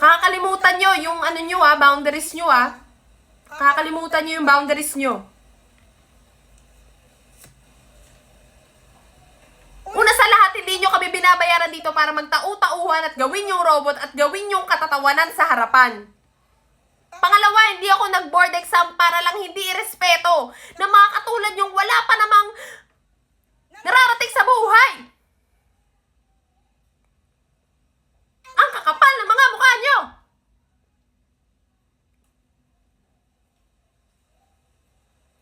Kakalimutan nyo yung ano nyo boundaries nyo Kakalimutan nyo yung boundaries nyo. Una sa lahat, hindi nyo kami binabayaran dito para magtau-tauhan at gawin yung robot at gawin yung katatawanan sa harapan. Pangalawa, hindi ako nag-board exam para lang hindi irespeto na mga katulad yung wala pa namang nararating sa buhay. Ang kakapal ng mga mukha nyo.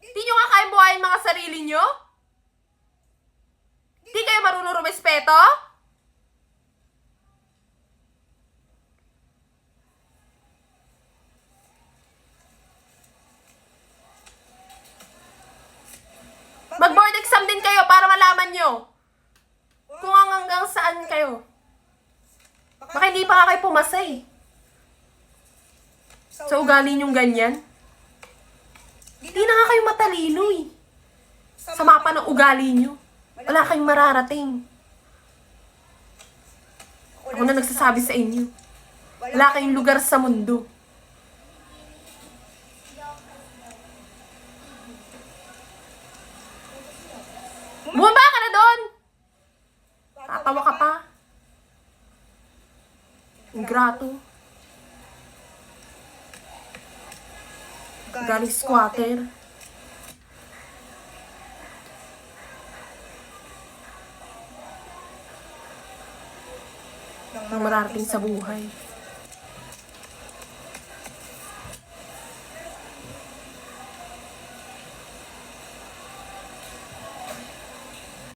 Hindi nyo nga kayang buhayin mga sarili nyo? Hindi kayo marunong rumespeto? Mag-board exam din kayo para malaman nyo kung hanggang saan kayo. Baka hindi pa kayo pumasa sa ugali nyong ganyan. Hindi na nga kayo matalino sa mapa ng ugali nyo. Wala kayong mararating. Ako na nagsasabi sa inyo. Wala kayong lugar sa mundo. Bumaba ka na doon! Tatawa ka pa. Ingrato. Galing squatter. Nang mararating sa buhay.